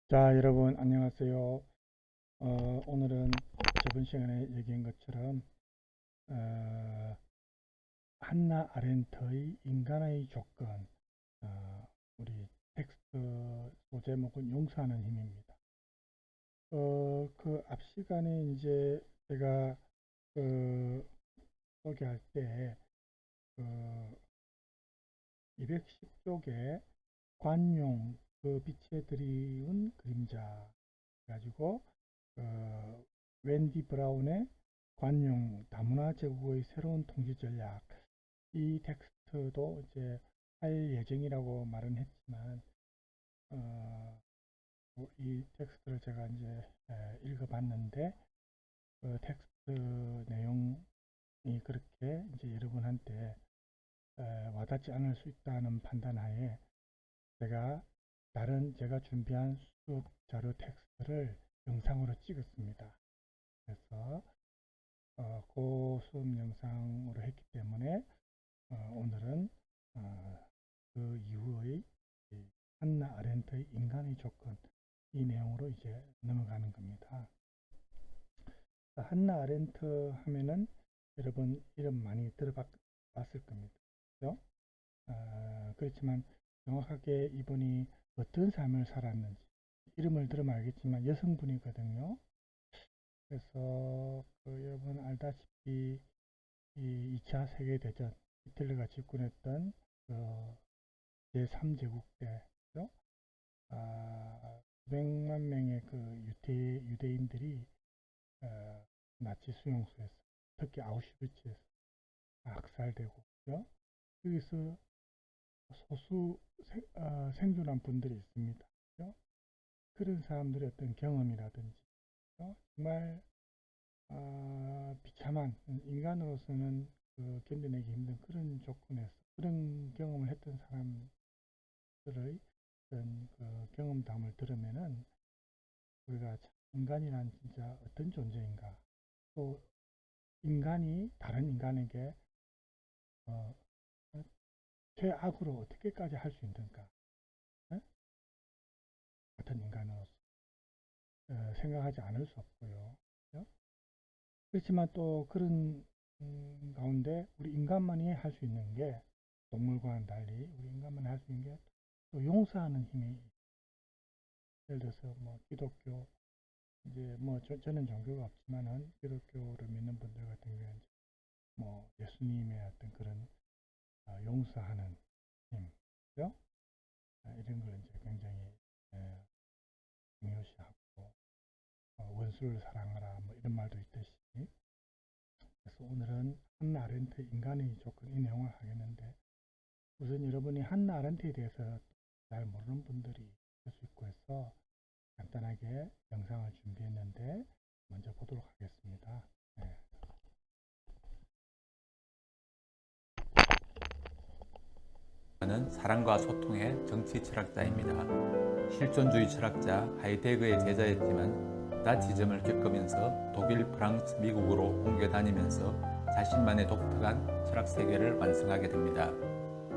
자, 여러분 안녕하세요. 오늘은 저번 시간에 얘기한 것처럼 어, 한나 아렌트의 인간의 조건, 우리 텍스트 소제목은 용서하는 힘입니다. 그 앞 시간에 이제 제가 그 소개할 때 그 210쪽에 관용, 그 빛에 드리운 그림자 가지고 웬디 브라운의 관용 다문화 제국의 새로운 통치 전략, 이 텍스트도 이제 할 예정이라고 말은 했지만 어, 이 텍스트를 제가 이제 읽어봤는데 그 텍스트 내용이 그렇게 이제 여러분한테 와닿지 않을 수 있다는 판단하에 제가 다른 제가 준비한 수업 자료 텍스트를 영상으로 찍었습니다. 그래서 그 수업 영상으로 했기 때문에 오늘은 그 이후의 한나 아렌트의 인간의 조건, 이 내용으로 이제 넘어가는 겁니다. 한나 아렌트 하면은 여러분 이름 많이 들어봤을 겁니다. 그렇죠? 그렇지만 정확하게 이분이 어떤 삶을 살았는지 이름을 들으면 알겠지만 여성분이거든요. 그래서 여러분 알다시피 이 2차 세계대전, 히틀러가 집권했던 제3제국 때, 그죠? 900만 명의 그 유대인들이 나치 수용소에서, 특히 아우슈비츠에서 학살되고, 그죠? 여기서 소수 생존한 분들이 있습니다. 그죠? 그런 사람들의 어떤 경험이라든지, 그죠? 정말 비참한 인간으로서는 견뎌내기 힘든 그런 조건에서 그런 경험을 했던 사람들의 어떤 그 경험담을 들으면은 우리가 참 인간이란 진짜 어떤 존재인가, 또 인간이 다른 인간에게 어, 최악으로 어떻게까지 할 수 있는가, 에? 같은 인간으로서 생각하지 않을 수 없고요. 그죠? 그렇지만 또 그런 가운데 우리 인간만이 할 수 있는 게, 동물과는 달리 우리 인간만이 할 수 있는 게 또 용서하는 힘이, 예를 들어서 뭐 기독교, 이제 뭐 저는 종교가 없지만은 기독교를 믿는 분들 같은 경우에는 뭐 예수님의 어떤 그런 용서하는 힘, 그죠? 이런 걸 이제 굉장히 에, 중요시하고, 원수를 사랑하라 뭐 이런 말도 있듯이. 그래서 오늘은 한나 아렌트 인간의 조건, 이 내용을 하겠는데, 우선 여러분이 한나 아렌트에 대해서 잘 모르는 분들이 있을 수 있고 해서 간단하게 영상을 준비했는데 먼저 보도록 하겠습니다. 네. 는 사랑과 소통의 정치 철학자입니다. 실존주의 철학자 하이데거의 제자였지만 나치즘을 겪으면서 독일, 프랑스, 미국으로 옮겨 다니면서 자신만의 독특한 철학 세계를 완성하게 됩니다.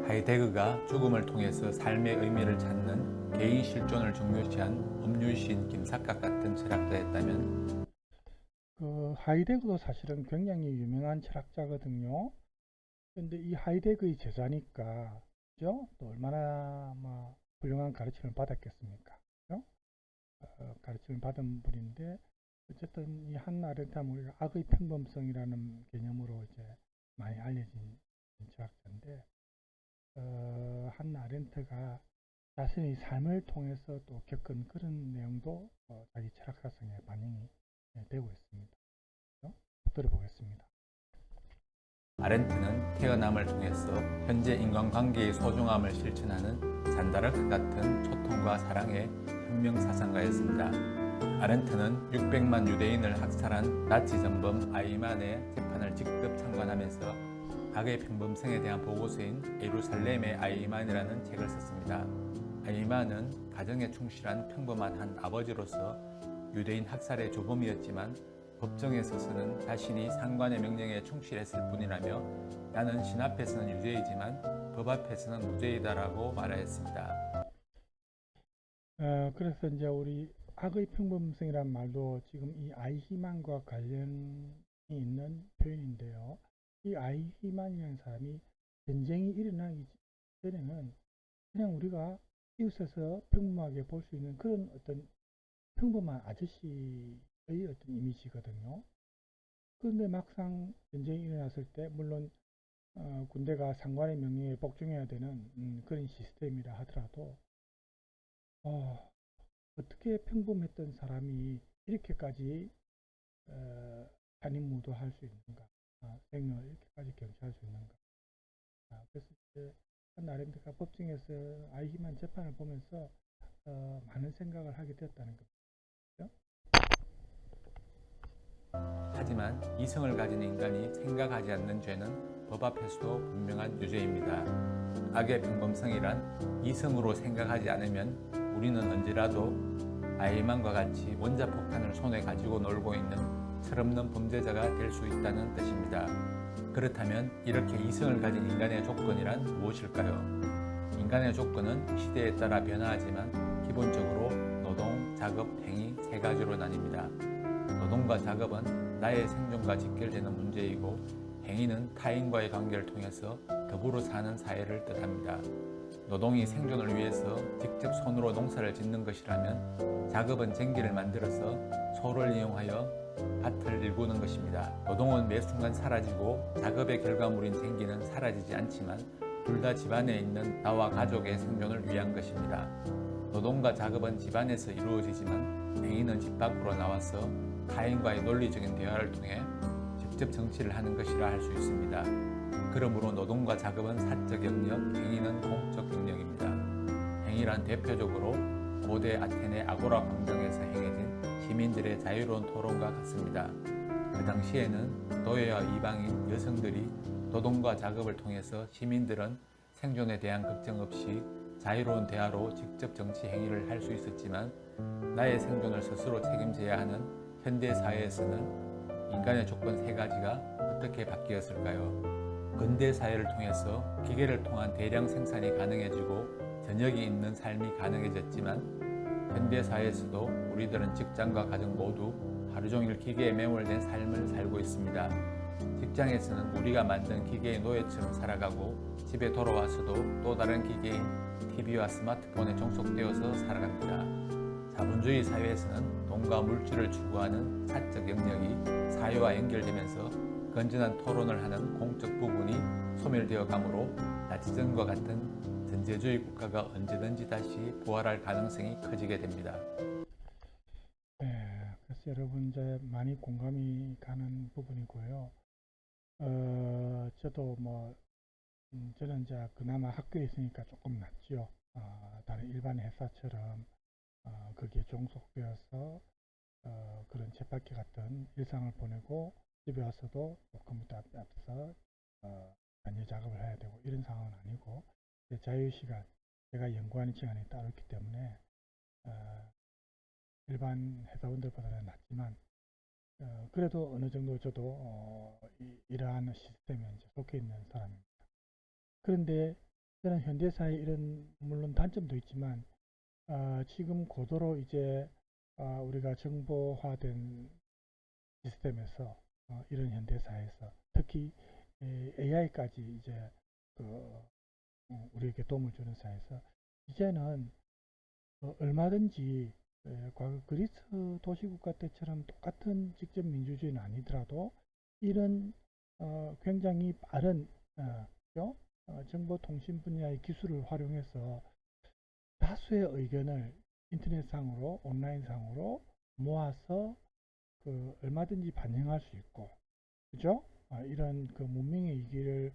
하이데거가 죽음을 통해서 삶의 의미를 찾는 개인 실존을 중요시한 업률신 김삿갓 같은 철학자였다면, 하이데거도 사실은 굉장히 유명한 철학자거든요. 근데 이 하이데거의 제자니까, 그죠? 또 얼마나 뭐 훌륭한 가르침을 받았겠습니까? 그죠? 가르침을 받은 분인데, 어쨌든 이 한나 아렌트 하면 우리가 악의 평범성이라는 개념으로 이제 많이 알려진 철학자인데, 한나 아렌트가 자신의 삶을 통해서 또 겪은 그런 내용도 자기 철학사상에 반영이 되고 있습니다. 들어보겠습니다. 아렌트는 태어남을 통해서 현재 인간관계의 소중함을 실천하는 잔다르크 같은 소통과 사랑의 혁명사상가였습니다. 아렌트는 600만 유대인을 학살한 나치 전범 아이만의 재판을 직접 참관하면서 악의 평범성에 대한 보고서인 예루살렘의 아이만이라는 책을 썼습니다. 아이만은 가정에 충실한 평범한 한 아버지로서 유대인 학살의 주범이었지만 법정에 서서는 자신이 상관의 명령에 충실했을 뿐이라며 나는 신 앞에서는 유죄이지만 법 앞에서는 무죄이다라고 말하였습니다. 그래서 이제 우리 악의 평범성이란 말도 지금 이 아이히만과 관련이 있는 표현인데요. 이 아이히만이라는 사람이 전쟁이 일어나기 전에는 그냥 우리가 이웃에서 평범하게 볼 수 있는 그런 어떤 평범한 아저씨의 어떤 이미지거든요. 그런데 막상 전쟁이 일어났을 때 물론 군대가 상관의 명령에 복종해야 되는 그런 시스템이라 하더라도 어, 어떻게 평범했던 사람이 이렇게까지 산인무도할 수 있는가, 생명을 이렇게까지 경치할 수 있는가. 그래서 이제 한나 아렌트가 법정에서 아이히만 재판을 보면서 많은 생각을 하게 되었다는 거죠. 하지만 이성을 가진 인간이 생각하지 않는 죄는 법 앞에서도 분명한 유죄입니다. 악의 평범성이란 이성으로 생각하지 않으면 우리는 언제라도 아이만과 같이 원자폭탄을 손에 가지고 놀고 있는 철없는 범죄자가 될 수 있다는 뜻입니다. 그렇다면 이렇게 이성을 가진 인간의 조건이란 무엇일까요? 인간의 조건은 시대에 따라 변화하지만 기본적으로 노동, 작업, 행위 세 가지로 나뉩니다. 노동과 작업은 나의 생존과 직결되는 문제이고 행위는 타인과의 관계를 통해서 더불어 사는 사회를 뜻합니다. 노동이 생존을 위해서 직접 손으로 농사를 짓는 것이라면 작업은 쟁기를 만들어서 소를 이용하여 밭을 일구는 것입니다. 노동은 매 순간 사라지고 작업의 결과물인 쟁기는 사라지지 않지만 둘 다 집안에 있는 나와 가족의 생존을 위한 것입니다. 노동과 작업은 집안에서 이루어지지만 행위는 집 밖으로 나와서 타인과의 논리적인 대화를 통해 직접 정치를 하는 것이라 할 수 있습니다. 그러므로 노동과 작업은 사적 영역, 행위는 공적 영역입니다. 행위란 대표적으로 고대 아테네 아고라 광장에서 행해진 시민들의 자유로운 토론과 같습니다. 그 당시에는 노예와 이방인, 여성들이 노동과 작업을 통해서 시민들은 생존에 대한 걱정 없이 자유로운 대화로 직접 정치 행위를 할 수 있었지만 나의 생존을 스스로 책임져야 하는 현대 사회에서는 인간의 조건 세 가지가 어떻게 바뀌었을까요? 근대 사회를 통해서 기계를 통한 대량 생산이 가능해지고 저녁이 있는 삶이 가능해졌지만 현대 사회에서도 우리들은 직장과 가정 모두 하루 종일 기계에 매몰된 삶을 살고 있습니다. 직장에서는 우리가 만든 기계의 노예처럼 살아가고 집에 돌아와서도 또 다른 기계인 TV와 스마트폰에 종속되어서 살아갑니다. 자본주의 사회에서는 돈과 물질을 추구하는 사적 영역이 사회와 연결되면서 건전한 토론을 하는 공적 부분이 소멸되어 가므로 나치전과 같은 전제주의 국가가 언제든지 다시 부활할 가능성이 커지게 됩니다. 네, 그래서 여러분 이제 많이 공감이 가는 부분이고요. 저도 뭐 저는 이제 그나마 학교에 있으니까 조금 낫죠. 다른 일반 회사처럼 거기에 종속되어서 그런 쳇바퀴 같은 일상을 보내고 집에 와서도 컴퓨터 앞에서 단일 작업을 해야 되고 이런 상황은 아니고 자유시간, 제가 연구하는 시간이 따로 있기 때문에 일반 회사원들보다는 낫지만 그래도 어느 정도 저도 이러한 시스템에 이제 속해 있는 사람입니다. 그런데 저는 현대사회 이런 물론 단점도 있지만 지금 고도로 이제 우리가 정보화된 시스템에서 이런 현대사회에서 특히 AI까지 이제 그 우리에게 도움을 주는 사회에서 이제는 얼마든지 과거 그리스 도시국가 때처럼 똑같은 직접 민주주의는 아니더라도 이런 굉장히 빠른 정보통신 분야의 기술을 활용해서 다수의 의견을 인터넷상으로 온라인상으로 모아서 얼마든지 반영할 수 있고 그죠? 이런 그 문명의 위기를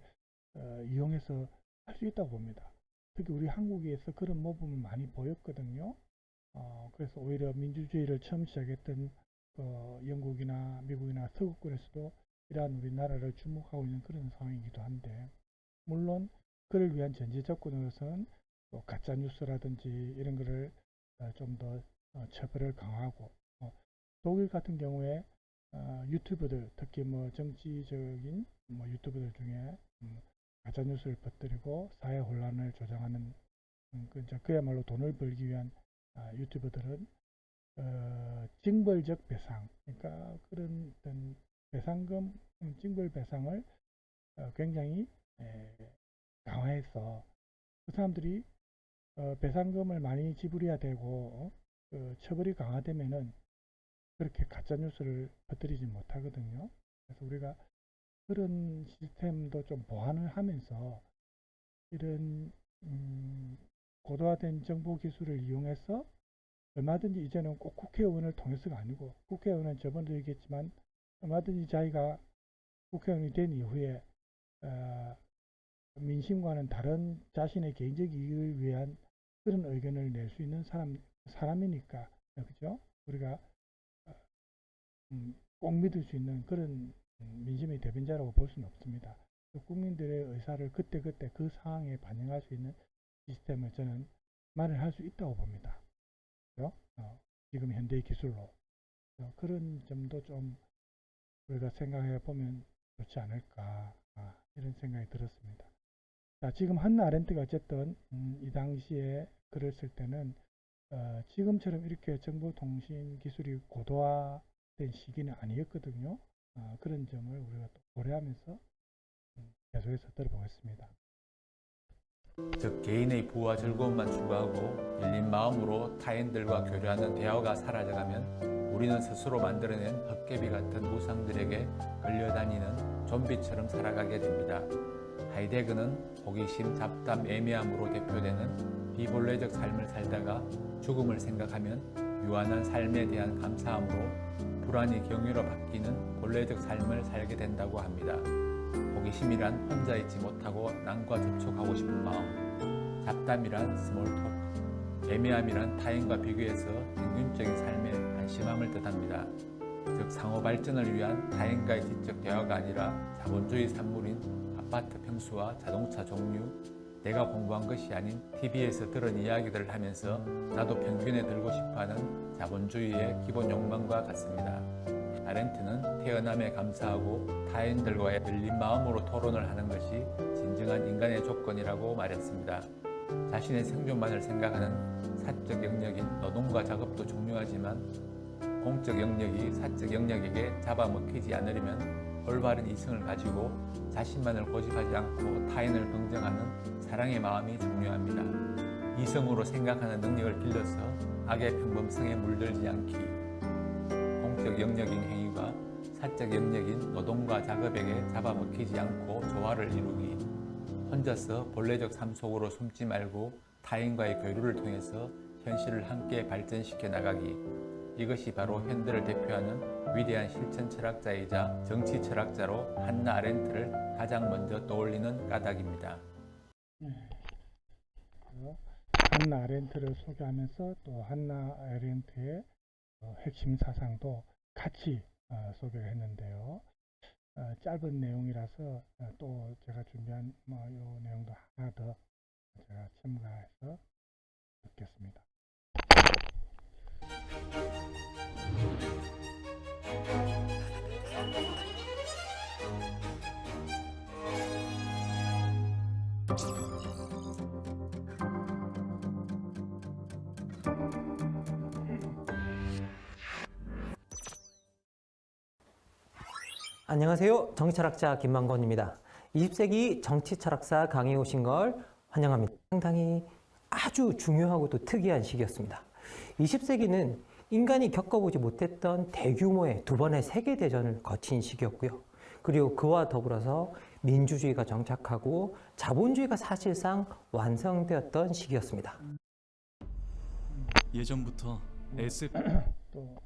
이용해서 할 수 있다고 봅니다. 특히 우리 한국에서 그런 모범을 많이 보였거든요. 그래서 오히려 민주주의를 처음 시작했던 영국이나 미국이나 서구권에서도 이러한 우리나라를 주목하고 있는 그런 상황이기도 한데 물론 그를 위한 전제 조건으로서는 가짜 뉴스라든지 이런 거를 좀 더 처벌을 강화하고 독일 같은 경우에 유튜버들 특히 뭐 정치적인 뭐 유튜버들 중에 가짜 뉴스를 퍼뜨리고 사회 혼란을 조장하는 그야말로 돈을 벌기 위한 유튜버들은 징벌적 배상, 그러니까 그런 어떤 배상금, 징벌 배상을 굉장히 강화해서 그 사람들이 배상금을 많이 지불해야 되고 처벌이 강화되면은 그렇게 가짜 뉴스를 퍼뜨리지 못하거든요. 그래서 우리가 그런 시스템도 좀 보완을 하면서 이런 고도화된 정보 기술을 이용해서 얼마든지 이제는 꼭 국회의원을 통해서가 아니고 국회의원은 저번에도 얘기했지만 얼마든지 자기가 국회의원이 된 이후에 민심과는 다른 자신의 개인적 이익을 위한 그런 의견을 낼 수 있는 사람이니까 그죠? 우리가 꼭 믿을 수 있는 그런 민심의 대변자라고 볼 수는 없습니다. 국민들의 의사를 그때그때 그 상황에 반영할 수 있는 시스템을 저는 마련할 수 있다고 봅니다. 그죠? 지금 현대의 기술로 그런 점도 좀 우리가 생각해 보면 좋지 않을까 이런 생각이 들었습니다. 자, 지금 한나 아렌트가 어쨌든 이 당시에 글을 쓸 때는 지금처럼 이렇게 정보통신 기술이 고도화된 시기는 아니었거든요. 그런 점을 우리가 또 고려하면서 계속해서 들어보겠습니다. 즉 개인의 부와 즐거움만 추구하고 열린 마음으로 타인들과 교류하는 대화가 사라져가면 우리는 스스로 만들어낸 헛개비 같은 우상들에게 끌려다니는 좀비처럼 살아가게 됩니다. 하이데거는 호기심, 잡담, 애매함으로 대표되는 비본래적 삶을 살다가 죽음을 생각하면 유한한 삶에 대한 감사함으로 불안이 경외로 바뀌는 본래적 삶을 살게 된다고 합니다. 호기심이란 혼자 있지 못하고 남과 접촉하고 싶은 마음, 잡담이란 스몰톡, 애매함이란 타인과 비교해서 평균적인 삶에 안심함을 뜻합니다. 즉 상호 발전을 위한 타인과의 지적 대화가 아니라 자본주의 산물인 아파트 평수와 자동차 종류, 내가 공부한 것이 아닌 TV에서 들은 이야기들을 하면서 나도 평균에 들고 싶어하는 자본주의의 기본 욕망과 같습니다. 아렌트는 태어남에 감사하고 타인들과의 열린 마음으로 토론을 하는 것이 진정한 인간의 조건이라고 말했습니다. 자신의 생존만을 생각하는 사적 영역인 노동과 작업도 중요하지만 공적 영역이 사적 영역에게 잡아먹히지 않으려면 올바른 이성을 가지고 자신만을 고집하지 않고 타인을 긍정하는 사랑의 마음이 중요합니다. 이성으로 생각하는 능력을 길러서 악의 평범성에 물들지 않기, 공적 영역인 행위가 사적 영역인 노동과 작업에게 잡아먹히지 않고 조화를 이루기, 혼자서 본래적 삶 속으로 숨지 말고 타인과의 교류를 통해서 현실을 함께 발전시켜 나가기, 이것이 바로 현대를 대표하는 위대한 실천 철학자이자 정치 철학자로 한나 아렌트를 가장 먼저 떠올리는 까닭입니다. 한나 아렌트를 소개하면서 또 한나 아렌트의 핵심 사상도 같이 소개를 했는데요. 짧은 내용이라서 또 제가 준비한 이 내용도 하나 더 제가 첨가해서 듣겠습니다. 안녕하세요. 정치철학자 김만권입니다. 20세기 정치철학사 강의에 오신 걸 환영합니다. 상당히 아주 중요하고 또 특이한 시기였습니다. 20세기는 인간이 겪어보지 못했던 대규모의 두 번의 세계대전을 거친 시기였고요. 그리고 그와 더불어서 민주주의가 정착하고 자본주의가 사실상 완성되었던 시기였습니다. 예전부터 SF 또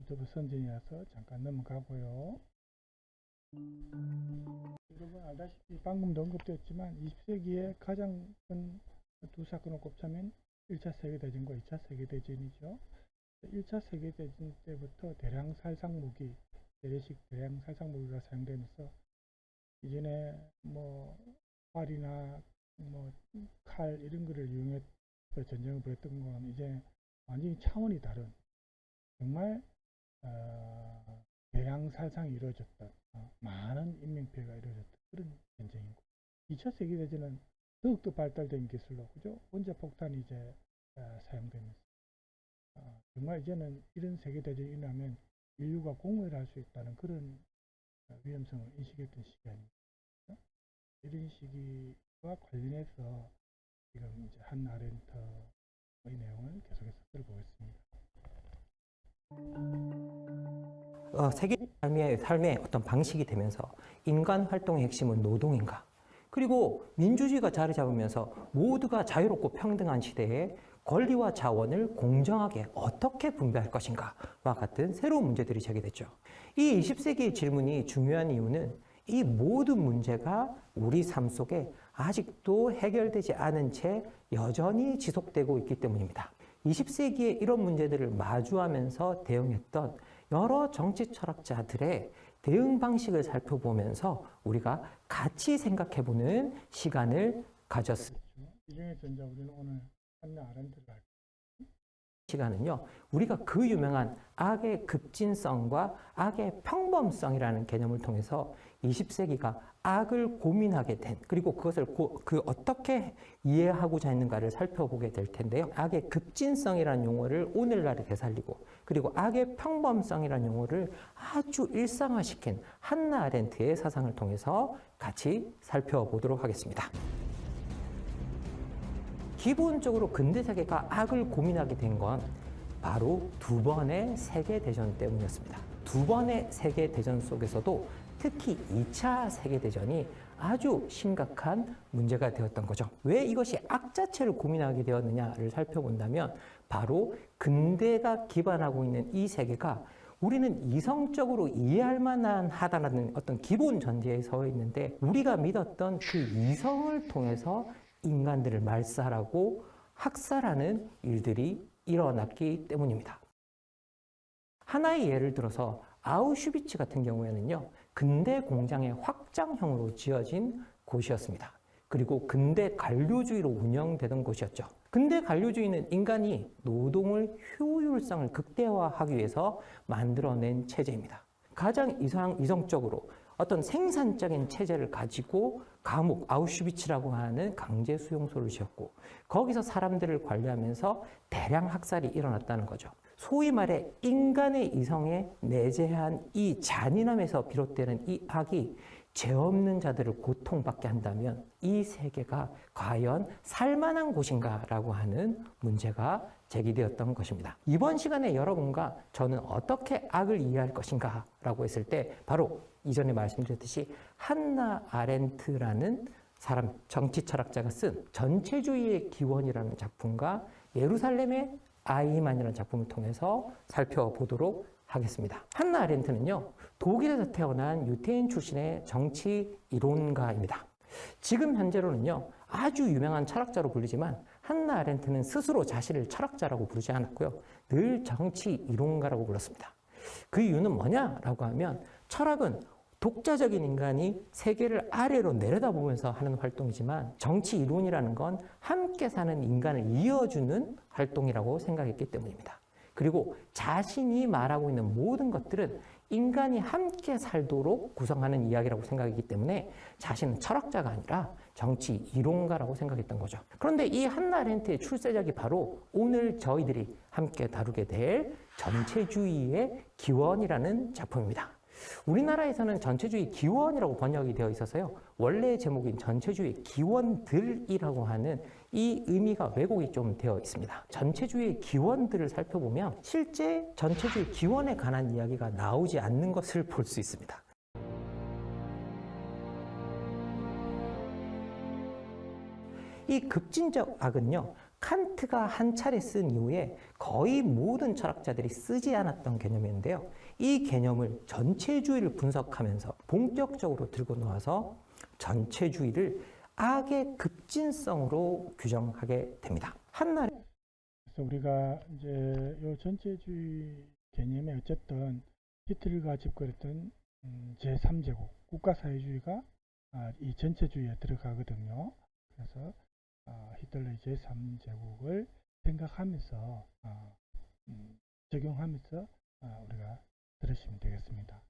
유튜브 선진이라서 잠깐 넘어가고요. 여러분 알다시피 방금도 언급되었지만 20세기에 가장 큰 두 사건을 꼽자면 1차 세계대전과 2차 세계대전이죠. 1차 세계대전 때부터 대량 살상무기, 재래식 대량 살상무기가 사용되면서 이전에 활이나 칼 이런 거를 이용해서 전쟁을 벌였던 건 이제 완전히 차원이 다른 정말 대량 살상이 이루어졌던 많은 인명피해가 이루어졌던 그런 전쟁이고 2차 세계대전은 더욱더 발달된 기술로 그죠? 원자폭탄이 이제 사용되면서 정말 이제는 이런 세계대전이 일어나면 인류가 공멸할 수 있다는 그런 위험성을 인식했던 시기 아닙니까? 이런 시기와 관련해서 지금 이제 한나 아렌트의 내용을 계속해서 들어보겠습니다. 세계 삶의 어떤 방식이 되면서 인간 활동의 핵심은 노동인가? 그리고 민주주의가 자리 잡으면서 모두가 자유롭고 평등한 시대에 권리와 자원을 공정하게 어떻게 분배할 것인가와 같은 새로운 문제들이 제기됐죠. 이 20세기의 질문이 중요한 이유는 이 모든 문제가 우리 삶 속에 아직도 해결되지 않은 채 여전히 지속되고 있기 때문입니다. 20세기에 이런 문제들을 마주하면서 대응했던 여러 정치 철학자들의 대응 방식을 살펴보면서 우리가 같이 생각해보는 시간을 가졌습니다. 이 중에서 이제 우리는 오늘 한나 아렌트를 할 시간은요, 우리가 그 유명한 악의 급진성과 악의 평범성이라는 개념을 통해서 20세기가 악을 고민하게 된, 그리고 그것을 어떻게 이해하고자 했는가를 살펴보게 될 텐데요. 악의 급진성이라는 용어를 오늘날에 되살리고, 그리고 악의 평범성이라는 용어를 아주 일상화시킨 한나 아렌트의 사상을 통해서 같이 살펴보도록 하겠습니다. 기본적으로 근대 세계가 악을 고민하게 된 건 바로 두 번의 세계대전 때문이었습니다. 두 번의 세계대전 속에서도 특히 2차 세계대전이 아주 심각한 문제가 되었던 거죠. 왜 이것이 악 자체를 고민하게 되었느냐를 살펴본다면 바로 근대가 기반하고 있는 이 세계가 우리는 이성적으로 이해할 만한 하다라는 어떤 기본 전제에 서 있는데 우리가 믿었던 그 이성을 통해서 인간들을 말살하고 학살하는 일들이 일어났기 때문입니다. 하나의 예를 들어서 아우슈비츠 같은 경우에는요, 근대 공장의 확장형으로 지어진 곳이었습니다. 그리고 근대 관료주의로 운영되던 곳이었죠. 근대 관료주의는 인간이 노동을 효율성을 극대화하기 위해서 만들어낸 체제입니다. 가장 이성적으로 어떤 생산적인 체제를 가지고 감옥 아우슈비츠라고 하는 강제 수용소를 지었고 거기서 사람들을 관리하면서 대량 학살이 일어났다는 거죠. 소위 말해 인간의 이성에 내재한 이 잔인함에서 비롯되는 이 악이 죄 없는 자들을 고통받게 한다면 이 세계가 과연 살만한 곳인가라고 하는 문제가 제기되었던 것입니다. 이번 시간에 여러분과 저는 어떻게 악을 이해할 것인가 라고 했을 때 바로 이전에 말씀드렸듯이 한나 아렌트라는 사람, 정치 철학자가 쓴 전체주의의 기원이라는 작품과 예루살렘의 아이만이라는 작품을 통해서 살펴보도록 하겠습니다. 한나 아렌트는요, 독일에서 태어난 유태인 출신의 정치 이론가입니다. 지금 현재로는요, 아주 유명한 철학자로 불리지만 한나 아렌트는 스스로 자신을 철학자라고 부르지 않았고요, 늘 정치 이론가라고 불렀습니다. 그 이유는 뭐냐라고 하면 철학은 독자적인 인간이 세계를 아래로 내려다보면서 하는 활동이지만 정치 이론이라는 건 함께 사는 인간을 이어주는 활동이라고 생각했기 때문입니다. 그리고 자신이 말하고 있는 모든 것들은 인간이 함께 살도록 구성하는 이야기라고 생각했기 때문에 자신은 철학자가 아니라 정치 이론가라고 생각했던 거죠. 그런데 이 한나 아렌트의 출세작이 바로 오늘 저희들이 함께 다루게 될 전체주의의 기원이라는 작품입니다. 우리나라에서는 전체주의 기원이라고 번역이 되어 있어서요, 원래의 제목인 전체주의 기원들이라고 하는 이 의미가 왜곡이 좀 되어 있습니다. 전체주의 기원들을 살펴보면 실제 전체주의 기원에 관한 이야기가 나오지 않는 것을 볼 수 있습니다. 이 급진적 악은요, 칸트가 한 차례 쓴 이후에 거의 모든 철학자들이 쓰지 않았던 개념인데요. 이 개념을 전체주의를 분석하면서 본격적으로 들고 나와서 전체주의를 악의 급진성으로 규정하게 됩니다. 한나 그래서 우리가 이제 이 전체주의 개념에 어쨌든 히틀러가 집권했던 제3제국 국가사회주의가 이 전체주의에 들어가거든요. 그래서 히틀러의 제3제국을 생각하면서 적용하면서 우리가 들으시면 되겠습니다.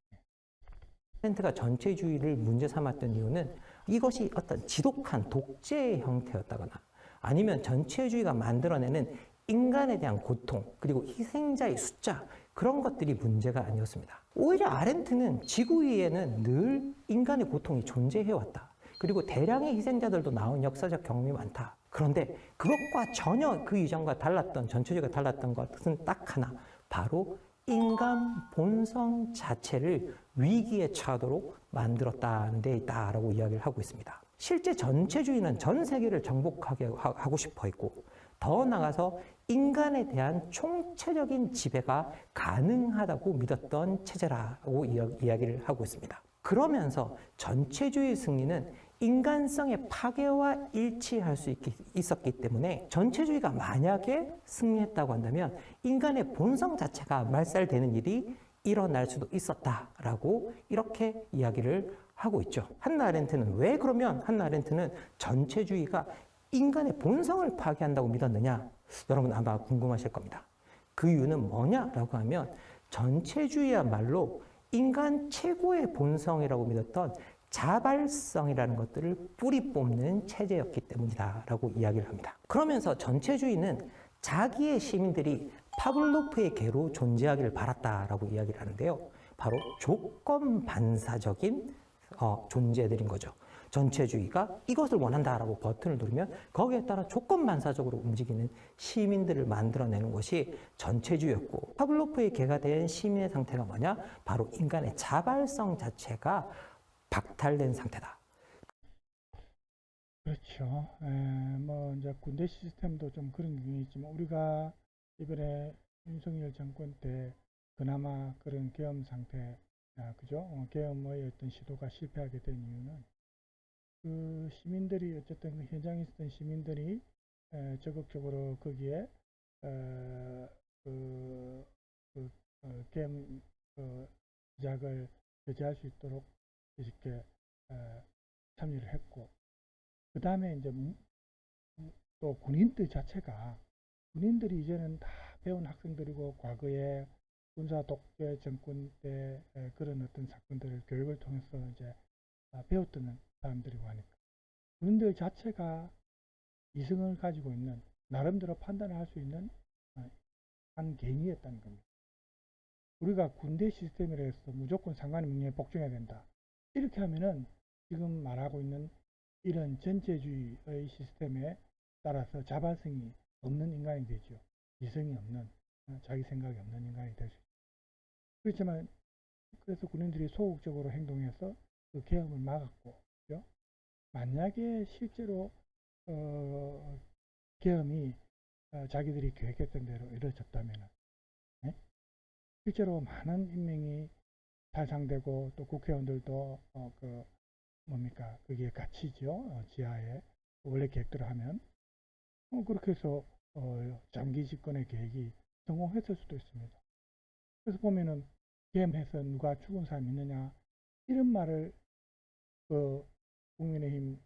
아렌트가 전체주의를 문제 삼았던 이유는 이것이 어떤 지독한 독재의 형태였다거나 아니면 전체주의가 만들어내는 인간에 대한 고통, 그리고 희생자의 숫자, 그런 것들이 문제가 아니었습니다. 오히려 아렌트는 지구 위에는 늘 인간의 고통이 존재해왔다. 그리고 대량의 희생자들도 나온 역사적 경험이 많다. 그런데 그것과 전혀 그 이전과 달랐던, 전체적으로 달랐던 것은 딱 하나, 바로 인간 본성 자체를 위기에 처하도록 만들었다는 데 있다라고 이야기를 하고 있습니다. 실제 전체주의는 전 세계를 정복하게 하고 싶어 했고, 더 나아가서 인간에 대한 총체적인 지배가 가능하다고 믿었던 체제라고 이야기를 하고 있습니다. 그러면서 전체주의 승리는 인간성의 파괴와 일치할 수 있었기 때문에, 전체주의가 만약에 승리했다고 한다면 인간의 본성 자체가 말살되는 일이 일어날 수도 있었다라고 이렇게 이야기를 하고 있죠. 한나 아렌트는 왜 그러면 한나 아렌트는 전체주의가 인간의 본성을 파괴한다고 믿었느냐? 여러분 아마 궁금하실 겁니다. 그 이유는 뭐냐라고 하면, 전체주의야말로 인간 최고의 본성이라고 믿었던 자발성이라는 것들을 뿌리 뽑는 체제였기 때문이다라고 이야기를 합니다. 그러면서 전체주의는 자기의 시민들이 파블로프의 개로 존재하기를 바랐다라고 이야기를 하는데요. 바로 조건 반사적인 존재들인 거죠. 전체주의가 이것을 원한다라고 버튼을 누르면 거기에 따라 조건 반사적으로 움직이는 시민들을 만들어내는 것이 전체주의였고, 파블로프의 개가 된 시민의 상태가 뭐냐? 바로 인간의 자발성 자체가 박탈된 상태다. 그렇죠. 뭐 이제 군대 시스템도 좀 그런 경향이 있지만, 우리가 이번에 윤석열 정권 때 그나마 그런 계엄 상태, 그죠? 계엄의 어떤 시도가 실패하게 된 이유는, 그 시민들이 어쨌든 그 현장에 있었던 시민들이 적극적으로 거기에 그, 계엄 시작을 제재할 수 있도록 이렇게 참여를 했고, 그 다음에 이제 또 군인들 자체가, 군인들이 이제는 다 배운 학생들이고, 과거에 군사 독재 정권 때 그런 어떤 사건들을 교육을 통해서 이제 배웠던 사람들이고 하니까, 군인들 자체가 이성을 가지고 있는, 나름대로 판단을 할 수 있는 한 개인이었다는 겁니다. 우리가 군대 시스템이라 해서 무조건 상관의 명령에 복종해야 된다, 이렇게 하면은 지금 말하고 있는 이런 전체주의의 시스템에 따라서 자발성이 없는 인간이 되죠. 이성이 없는, 자기 생각이 없는 인간이 될 수 있죠. 그렇지만 그래서 군인들이 소극적으로 행동해서 그 계엄을 막았고, 그죠? 만약에 실제로 계엄이 자기들이 계획했던 대로 이루어졌다면, 네? 실제로 많은 인명이 살상되고, 또 국회의원들도 그게 갇히죠. 지하에 원래 계획대로 하면 그렇게 해서 장기 집권의 계획이 성공했을 수도 있습니다. 그래서 보면은 계엄해서 누가 죽은 사람이 있느냐, 이런 말을 국민의힘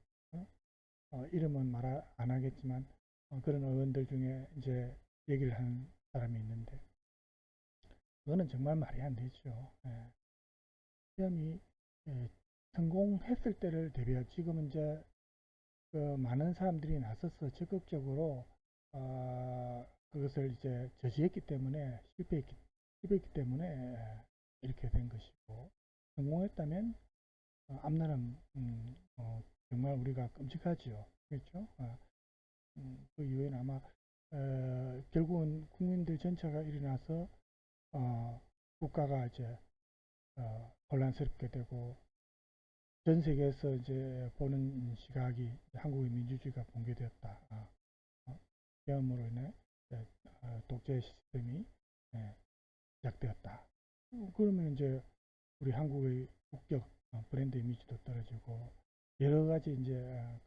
이름은 말 안 하겠지만 그런 의원들 중에 이제 얘기를 하는 사람이 있는데, 그거는 정말 말이 안 되죠. 계엄이 성공했을 때를 대비해 지금은 이제 많은 사람들이 나서서 적극적으로 그것을 이제 저지했기 때문에, 실패했기 때문에 이렇게 된 것이고, 성공했다면 앞날은 정말 우리가 끔찍하지요. 그렇죠? 그 이후에는 아마 결국은 국민들 전체가 일어나서 국가가 이제 혼란스럽게 되고, 전 세계에서 이제 보는 시각이 한국의 민주주의가 붕괴되었다. 계엄으로 인해 독재 시스템이 시작되었다. 그러면 이제 우리 한국의 국격, 브랜드 이미지도 떨어지고, 여러 가지 이제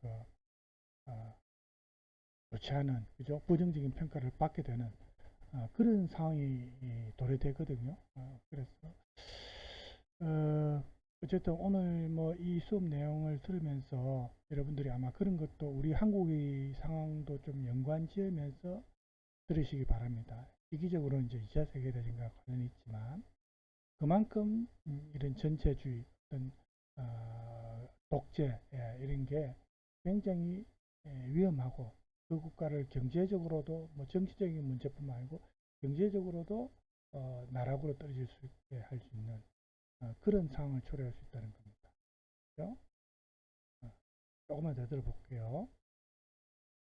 좋지 않은, 그죠? 부정적인 평가를 받게 되는 그런 상황이 도래되거든요. 그래서 어쨌든 오늘 뭐 이 수업 내용을 들으면서 여러분들이 아마 그런 것도 우리 한국의 상황도 좀 연관 지으면서 들으시기 바랍니다. 시기적으로 이제 2차 세계대전과 관련이 있지만, 그만큼 이런 전체주의, 어떤 독재 이런 게 굉장히 위험하고 그 국가를 경제적으로도 뭐 정치적인 문제뿐만 아니고 경제적으로도 나락으로 떨어질 수 있게 할 수 있는 그런 상황을 초래할 수 있다는 겁니다. 그죠? 조금만 더 들어볼게요.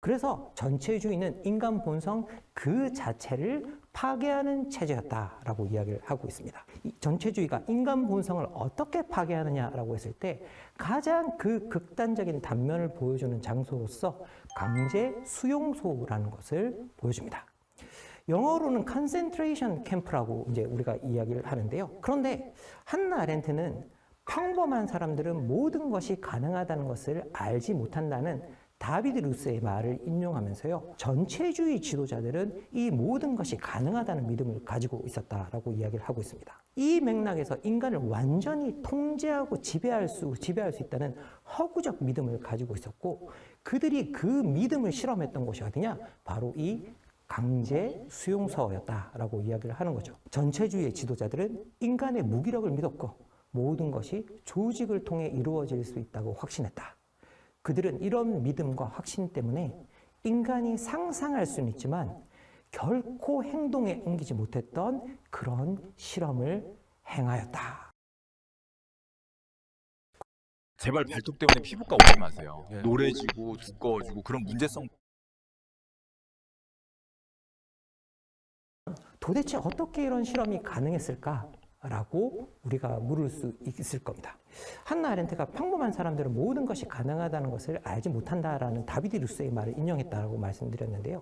그래서 전체주의는 인간 본성 그 자체를 파괴하는 체제였다라고 이야기를 하고 있습니다. 이 전체주의가 인간 본성을 어떻게 파괴하느냐라고 했을 때 가장 그 극단적인 단면을 보여주는 장소로서 강제 수용소라는 것을 보여줍니다. 영어로는 concentration camp라고 이제 우리가 이야기를 하는데요. 그런데 한나 아렌트는 평범한 사람들은 모든 것이 가능하다는 것을 알지 못한다는 다비드 루스의 말을 인용하면서요. 전체주의 지도자들은 이 모든 것이 가능하다는 믿음을 가지고 있었다라고 이야기를 하고 있습니다. 이 맥락에서 인간을 완전히 통제하고 지배할 수 있다는 허구적 믿음을 가지고 있었고 그들이 그 믿음을 실험했던 곳이 어디냐? 바로 이 강제 수용소였다라고 이야기를 하는 거죠. 전체주의의 지도자들은 인간의 무기력을 믿었고 모든 것이 조직을 통해 이루어질 수 있다고 확신했다. 그들은 이런 믿음과 확신 때문에 인간이 상상할 수는 있지만 결코 행동에 옮기지 못했던 그런 실험을 행하였다. 제발 발톱 때문에 피부과 오지 마세요. 예. 노래지고 두꺼워지고 그런 문제성. 도대체 어떻게 이런 실험이 가능했을까라고 우리가 물을 수 있을 겁니다. 한나 아렌트가 평범한 사람들은 모든 것이 가능하다는 것을 알지 못한다라는 다비드 루스의 말을 인용했다고 말씀드렸는데요.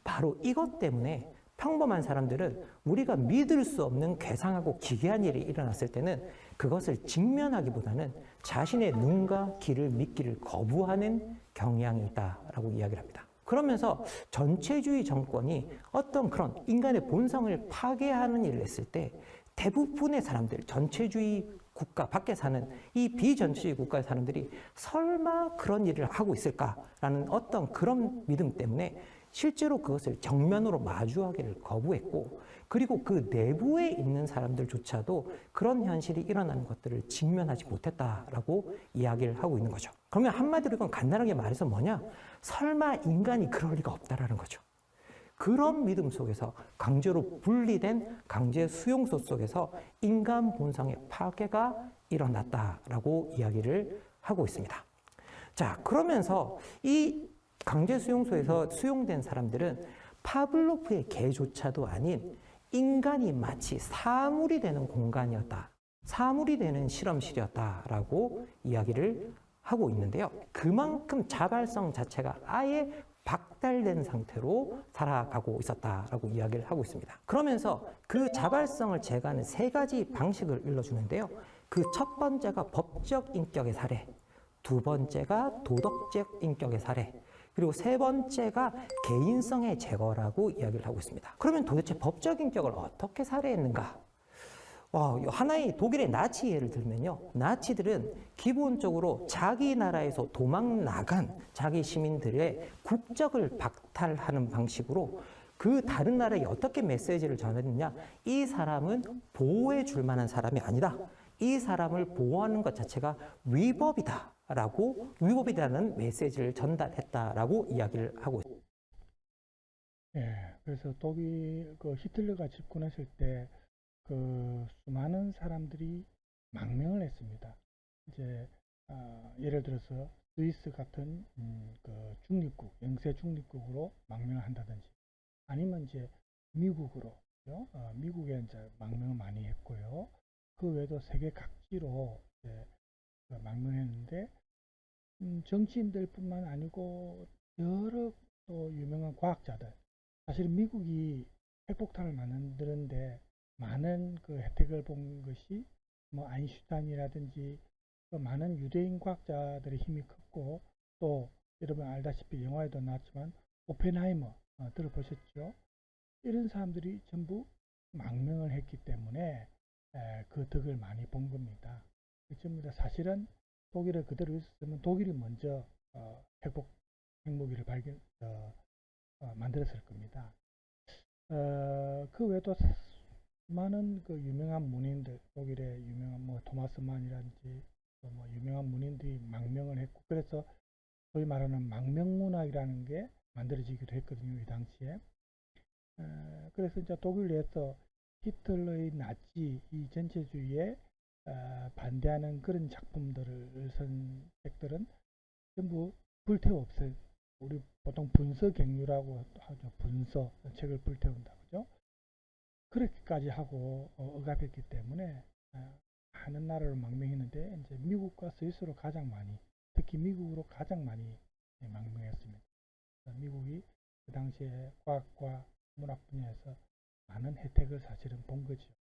바로 이것 때문에 평범한 사람들은 우리가 믿을 수 없는 괴상하고 기괴한 일이 일어났을 때는 그것을 직면하기보다는 자신의 눈과 귀를 믿기를 거부하는 경향이 있다라고 이야기를 합니다. 그러면서 전체주의 정권이 어떤 그런 인간의 본성을 파괴하는 일을 했을 때 대부분의 사람들, 전체주의 국가 밖에 사는 이 비전체주의 국가의 사람들이 설마 그런 일을 하고 있을까라는 어떤 그런 믿음 때문에 실제로 그것을 정면으로 마주하기를 거부했고 그리고 그 내부에 있는 사람들조차도 그런 현실이 일어나는 것들을 직면하지 못했다라고 이야기를 하고 있는 거죠. 그러면 한마디로 이건 간단하게 말해서 뭐냐? 설마 인간이 그럴 리가 없다라는 거죠. 그런 믿음 속에서 강제로 분리된 강제 수용소 속에서 인간 본성의 파괴가 일어났다라고 이야기를 하고 있습니다. 자, 그러면서 이 강제 수용소에서 수용된 사람들은 파블로프의 개조차도 아닌 인간이 마치 사물이 되는 공간이었다. 사물이 되는 실험실이었다라고 이야기를 하고 있는데요. 그만큼 자발성 자체가 아예 박탈된 상태로 살아가고 있었다라고 이야기를 하고 있습니다. 그러면서 그 자발성을 제거하는 세 가지 방식을 일러주는데요. 그 첫 번째가 법적 인격의 살해, 두 번째가 도덕적 인격의 살해, 그리고 세 번째가 개인성의 제거라고 이야기를 하고 있습니다. 그러면 도대체 법적 인격을 어떻게 살해했는가? 하나의 독일의 나치 예를 들면요. 나치들은 기본적으로 자기 나라에서 도망 나간 자기 시민들의 국적을 박탈하는 방식으로 그 다른 나라에 어떻게 메시지를 전했느냐? 이 사람은 보호해 줄 만한 사람이 아니다. 이 사람을 보호하는 것 자체가 위법이다라는 메시지를 전달했다라고 이야기를 하고 있습니다. 예, 그래서 독일 그 히틀러가 집권했을 때 그 수많은 사람들이 망명을 했습니다. 이제 예를 들어서 스위스 같은 그 중립국, 영세 중립국으로 망명을 한다든지 아니면 이제 미국으로 미국에 이제 망명을 많이 했고요. 그 외에도 세계 각지로 이제 망명했는데 정치인들뿐만 아니고 여러 또 유명한 과학자들, 사실 미국이 핵폭탄을 만드는데 많은 그 혜택을 본 것이 뭐 아인슈타인이라든지 또 많은 유대인 과학자들의 힘이 컸고 또 여러분 알다시피 영화에도 나왔지만 오펜하이머 들어보셨죠? 이런 사람들이 전부 망명을 했기 때문에 그 덕을 많이 본 겁니다. 전부 다 사실은 독일에 그대로 있었으면 독일이 먼저 핵무기를 만들었을 겁니다. 그 외에도 많은 그 유명한 문인들, 독일의 유명한 뭐 토마스 만이라든지 또 뭐 유명한 문인들이 망명을 했고, 그래서 소위 말하는 망명 문학이라는 게 만들어지기도 했거든요. 이 당시에. 그래서 이제 독일 내에서 히틀러의 나치 이 전체주의에 반대하는 그런 작품들을 선택들은 전부 불태워 없어요. 우리 보통 분서경유라고 하죠. 분서 책을 불태운다, 그죠? 그렇게까지 하고 억압했기 때문에 많은 나라를 망명했는데 이제 미국과 스위스로 가장 많이, 특히 미국으로 가장 많이 망명했습니다. 미국이 그 당시에 과학과 문학 분야에서 많은 혜택을 사실은 본 거죠.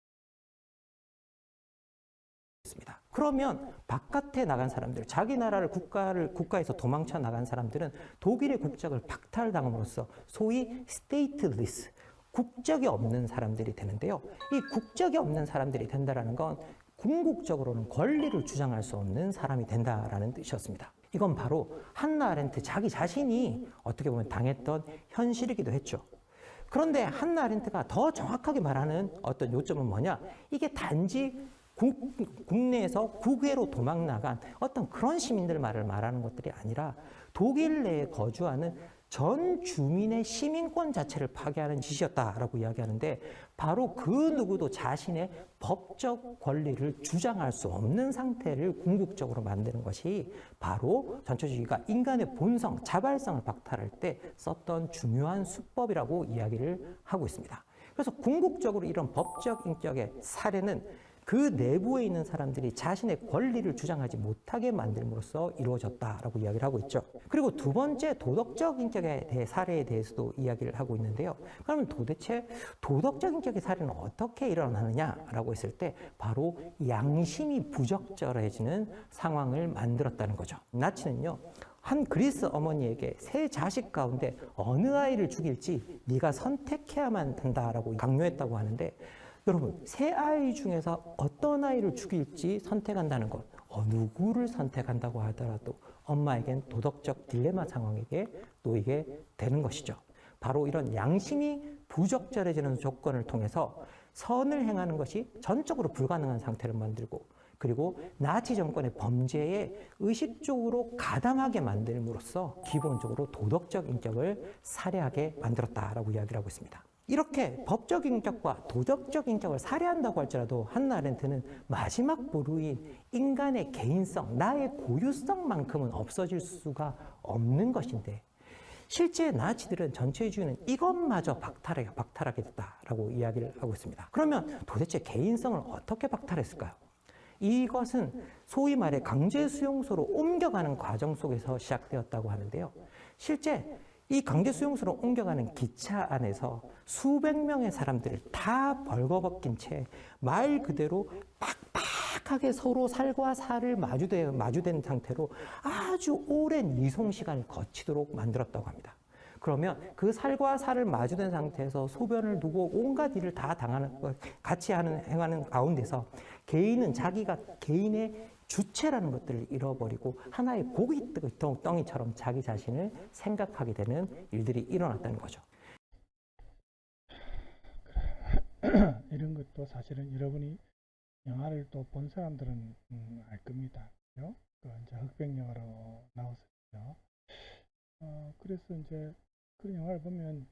그러면 바깥에 나간 사람들, 자기 나라를 국가에서 도망쳐 나간 사람들은 독일의 국적을 박탈당함으로써 소위 스테이트리스, 국적이 없는 사람들이 되는데요. 이 국적이 없는 사람들이 된다는 건 궁극적으로는 권리를 주장할 수 없는 사람이 된다라는 뜻이었습니다. 이건 바로 한나 아렌트 자기 자신이 어떻게 보면 당했던 현실이기도 했죠. 그런데 한나 아렌트가 더 정확하게 말하는 어떤 요점은 뭐냐? 이게 단지 국내에서 국외로 도망 나간 어떤 그런 시민들 말하는 것들이 아니라 독일 내에 거주하는 전 주민의 시민권 자체를 파괴하는 짓이었다라고 이야기하는데, 바로 그 누구도 자신의 법적 권리를 주장할 수 없는 상태를 궁극적으로 만드는 것이 바로 전초주의가 인간의 본성, 자발성을 박탈할 때 썼던 중요한 수법이라고 이야기를 하고 있습니다. 그래서 궁극적으로 이런 법적 인격의 사례는 그 내부에 있는 사람들이 자신의 권리를 주장하지 못하게 만듦으로써 이루어졌다라고 이야기를 하고 있죠. 그리고 두 번째, 도덕적 인격의 사례에 대해서도 이야기를 하고 있는데요. 그러면 도대체 도덕적 인격의 사례는 어떻게 일어나느냐라고 했을 때 바로 양심이 부적절해지는 상황을 만들었다는 거죠. 나치는요, 한 그리스 어머니에게 세 자식 가운데 어느 아이를 죽일지 네가 선택해야만 된다라고 강요했다고 하는데, 여러분, 세 아이 중에서 어떤 아이를 죽일지 선택한다는 것, 누구를 선택한다고 하더라도 엄마에겐 도덕적 딜레마 상황에게 놓이게 되는 것이죠. 바로 이런 양심이 부적절해지는 조건을 통해서 선을 행하는 것이 전적으로 불가능한 상태를 만들고, 그리고 나치 정권의 범죄에 의식적으로 가담하게 만들므로써 기본적으로 도덕적 인격을 살해하게 만들었다라고 이야기를 하고 있습니다. 이렇게 법적 인격과 도덕적 인격을 살해한다고 할지라도 한나 아렌트는 마지막 보루인 인간의 개인성, 나의 고유성만큼은 없어질 수가 없는 것인데, 실제 나치들은 전체주의는 이것마저 박탈하게 됐다라고 이야기를 하고 있습니다. 그러면 도대체 개인성을 어떻게 박탈했을까요? 이것은 소위 말해 강제 수용소로 옮겨가는 과정 속에서 시작되었다고 하는데요. 실제 이 강제 수용소로 옮겨가는 기차 안에서 수백 명의 사람들을 다 벌거벗긴 채 말 그대로 빡빡하게 서로 살과 살을 마주된 상태로 아주 오랜 이송 시간을 거치도록 만들었다고 합니다. 그러면 그 살과 살을 마주된 상태에서 소변을 두고 온갖 일을 다 같이 행하는 가운데서 개인은 자기가 개인의 주체라는 것들을 잃어버리고 하나의 고기 덩이처럼 자기 자신을 생각하게 되는 일들이 일어났다는 거죠. 이런 것도 사실은 여러분이 영화를 또 본 사람들은 알 겁니다. 그죠? 이제 흑백 영화로 나왔었죠. 그래서 이제 그 영화를 보면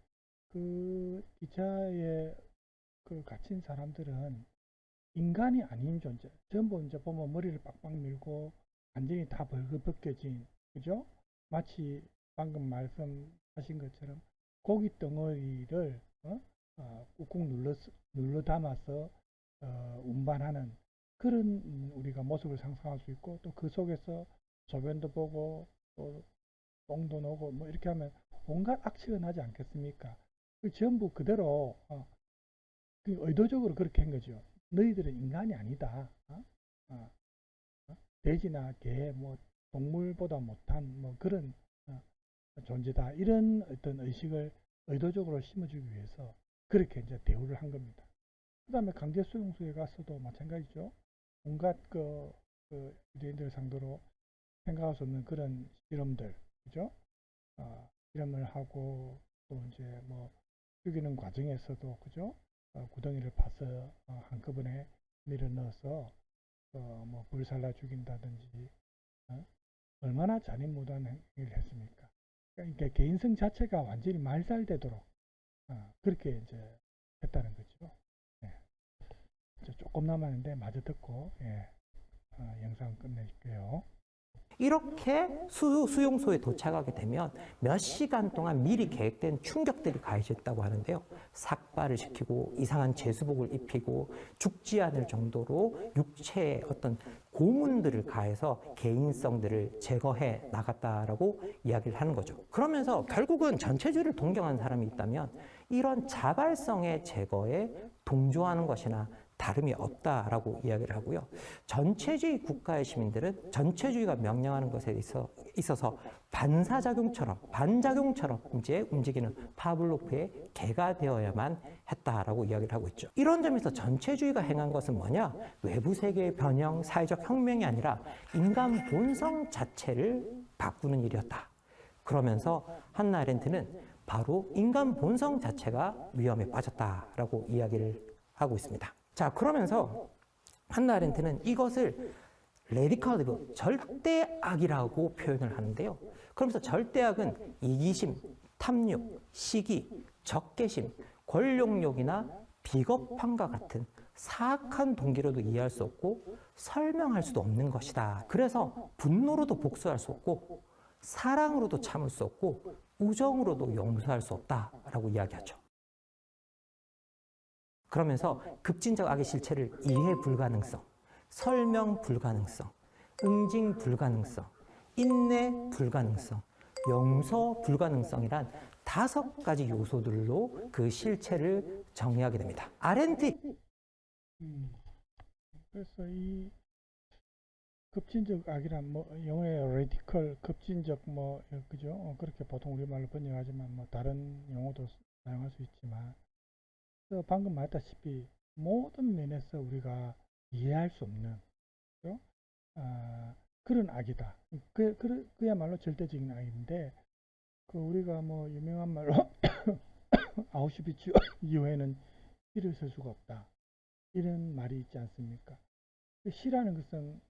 그 기차에 그 갇힌 사람들은 인간이 아닌 존재. 전부 이제 보면 머리를 빡빡 밀고 완전히 다 벌거벗겨진, 그죠? 마치 방금 말씀하신 것처럼 고기 덩어리를 꾹꾹 눌러 담아서 운반하는 그런 우리가 모습을 상상할 수 있고, 또 그 속에서 소변도 보고 또 똥도 나고 뭐 이렇게 하면 온갖 악취가 나지 않겠습니까? 그 전부 그대로 그 의도적으로 그렇게 한 거죠. 너희들은 인간이 아니다. 돼지나 개, 뭐 동물보다 못한 뭐 그런 존재다. 이런 어떤 의식을 의도적으로 심어주기 위해서 그렇게 이제 대우를 한 겁니다. 그 다음에 강제 수용소에 가서도 마찬가지죠. 온갖 그 유대인들 상대로 생각할 수 없는 그런 실험들, 그죠? 실험을 하고 또 이제 뭐 죽이는 과정에서도, 그죠? 구덩이를 파서 한꺼번에 밀어 넣어서 뭐 불살라 죽인다든지 얼마나 잔인무도한 행위를 했습니까? 그러니까 개인성 자체가 완전히 말살되도록 그렇게 이제 했다는 거죠. 예. 이제 조금 남았는데 마저 듣고 영상 끝낼게요. 이렇게 수용소에 도착하게 되면 몇 시간 동안 미리 계획된 충격들이 가해졌다고 하는데요. 삭발을 시키고 이상한 제수복을 입히고 죽지 않을 정도로 육체에 어떤 고문들을 가해서 개인성들을 제거해 나갔다라고 이야기를 하는 거죠. 그러면서 결국은 전체주의를 동경하는 사람이 있다면 이런 자발성의 제거에 동조하는 것이나 다름이 없다라고 이야기를 하고요. 전체주의 국가의 시민들은 전체주의가 명령하는 것에 있어서 반작용처럼 이제 움직이는 파블로프의 개가 되어야만 했다라고 이야기를 하고 있죠. 이런 점에서 전체주의가 행한 것은 뭐냐? 외부 세계의 변형, 사회적 혁명이 아니라 인간 본성 자체를 바꾸는 일이었다. 그러면서 한나 아렌트는 바로 인간 본성 자체가 위험에 빠졌다라고 이야기를 하고 있습니다. 자, 그러면서 한나 아렌트는 이것을 레디컬리브, 절대악이라고 표현을 하는데요. 그러면서 절대악은 이기심, 탐욕, 시기, 적개심, 권력욕이나 비겁함과 같은 사악한 동기로도 이해할 수 없고 설명할 수도 없는 것이다. 그래서 분노로도 복수할 수 없고 사랑으로도 참을 수 없고 우정으로도 용서할 수 없다라고 이야기하죠. 그러면서 급진적 악의 실체를 이해 불가능성, 설명 불가능성, 응징 불가능성, 인내 불가능성, 용서 불가능성이란 5가지 요소들로 그 실체를 정의하게 됩니다. 아렌트. 그래서 이 급진적 악이란 뭐 영어의 radical 급진적 뭐 그죠? 그렇게 보통 우리말로 번역하지만 뭐 다른 용어도 사용할 수 있지만 방금 말했다시피 모든 면에서 우리가 이해할 수 없는 그죠? 그런 악이다. 그야말로 절대적인 악인데 우리가 뭐 유명한 말로 아우슈비츠 이후에는 길을 설 수가 없다. 이런 말이 있지 않습니까? 시라는 것은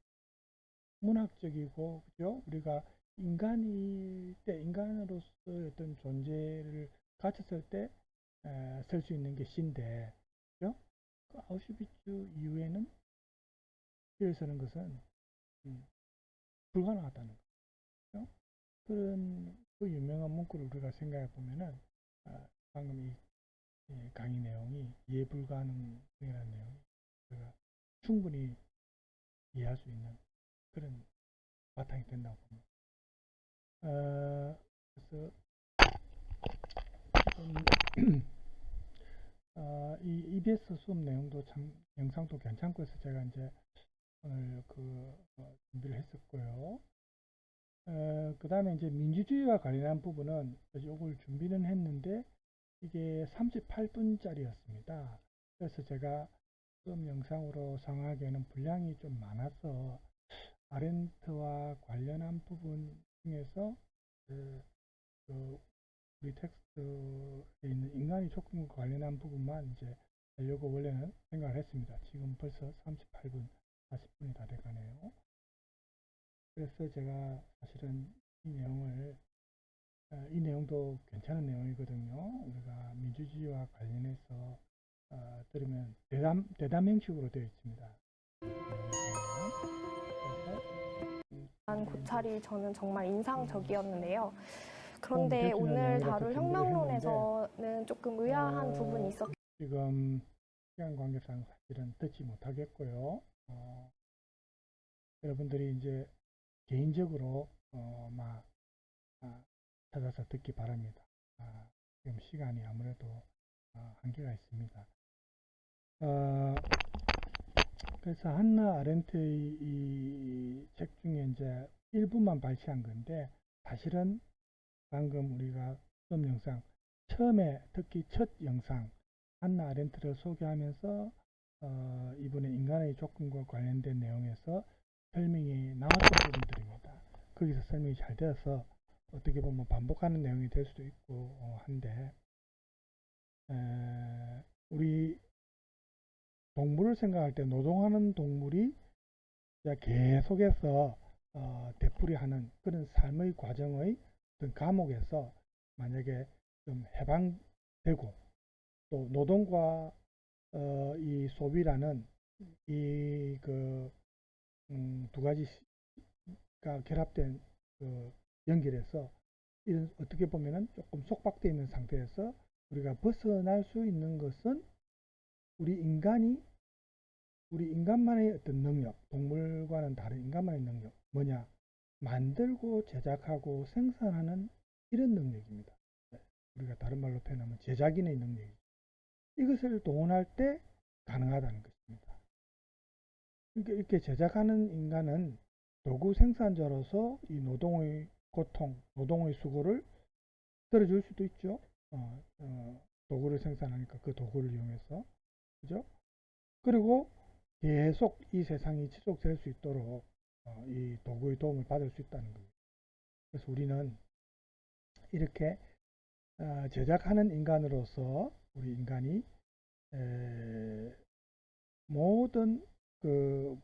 문학적이고 그죠? 우리가 인간으로서의 어떤 존재를 갖췄을 때 설 수 있는 게 시인데 그죠? 아우슈비츠 이후에는 길을 서는 것은 불가능하다는 거죠. 그런 그 유명한 문구를 우리가 생각해 보면은 방금 이 강의 내용이 이해 불가능이라는 내용이 우리가 충분히 이해할 수 있는 그런 바탕이 된다고 봅니다. 그래서 이 EBS 수업 내용도 참 영상도 괜찮고 해서 제가 이제 오늘 준비를 했었고요. 그 다음에 이제 민주주의와 관련한 부분은 이걸 준비는 했는데 이게 38분짜리였습니다. 그래서 제가 수업 영상으로 상하기에는 분량이 좀 많아서 아렌트와 관련한 부분 중에서 우리 텍스트에 있는 인간의 조건과 관련한 부분만 이제 하려고 원래는 생각을 했습니다. 지금 벌써 38분, 40분이 다 돼가네요. 그래서 제가 사실은 이 내용도 괜찮은 내용이거든요. 우리가 민주주의와 관련해서 들으면 대담 형식으로 되어 있습니다. 고찰이 저는 정말 인상적이었는데요. 그런데 오늘 다룰 혁명론에서는 조금 의아한 부분이 있었기 지금 시간 관계상 사실은 듣지 못하겠고요. 여러분들이 이제 개인적으로 찾아서 듣기 바랍니다. 지금 시간이 아무래도 한계가 있습니다. 그래서 한나 아렌트의 이 책 중에 이제 일부만 발췌한 건데 사실은 방금 우리가 수업 영상 처음에 특히 첫 영상 한나 아렌트를 소개하면서 이번에 인간의 조건과 관련된 내용에서 설명이 나왔던 부분들입니다. 거기서 설명이 잘 되어서 어떻게 보면 반복하는 내용이 될 수도 있고 한데 우리 동물을 생각할 때 노동하는 동물이 계속해서 되풀이하는 그런 삶의 과정의 어떤 감옥에서 만약에 좀 해방되고 또 노동과 이 소비라는 이 두 가지가 결합된 연결해서 이런 어떻게 보면은 조금 속박되어 있는 상태에서 우리가 벗어날 수 있는 것은 우리 인간만의 어떤 능력, 동물과는 다른 인간만의 능력, 뭐냐? 만들고 제작하고 생산하는 이런 능력입니다. 우리가 다른 말로 표현하면 제작인의 능력이죠. 이것을 동원할 때 가능하다는 것입니다. 그러니까 이렇게 제작하는 인간은 도구 생산자로서 이 노동의 고통, 노동의 수고를 들어줄 수도 있죠. 도구를 생산하니까 그 도구를 이용해서. 그죠? 그리고 계속 이 세상이 지속될 수 있도록 이 도구의 도움을 받을 수 있다는 거예요. 그래서 우리는 이렇게 제작하는 인간으로서 우리 인간이 모든 그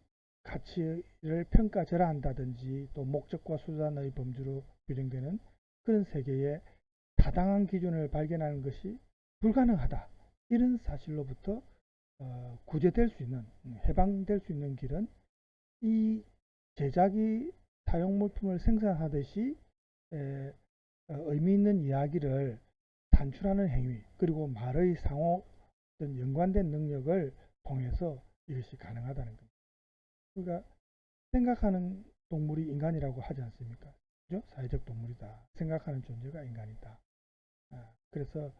가치를 평가절하한다든지 또 목적과 수단의 범주로 규정되는 그런 세계에 타당한 기준을 발견하는 것이 불가능하다. 이런 사실로부터 구제될 수 있는, 해방될 수 있는 길은 이 제작이 사용물품을 생산하듯이 의미 있는 이야기를 단출하는 행위, 그리고 말의 상호 어떤 연관된 능력을 통해서 이것이 가능하다는 겁니다. 그러니까 생각하는 동물이 인간이라고 하지 않습니까? 그죠? 사회적 동물이다. 생각하는 존재가 인간이다. 그래서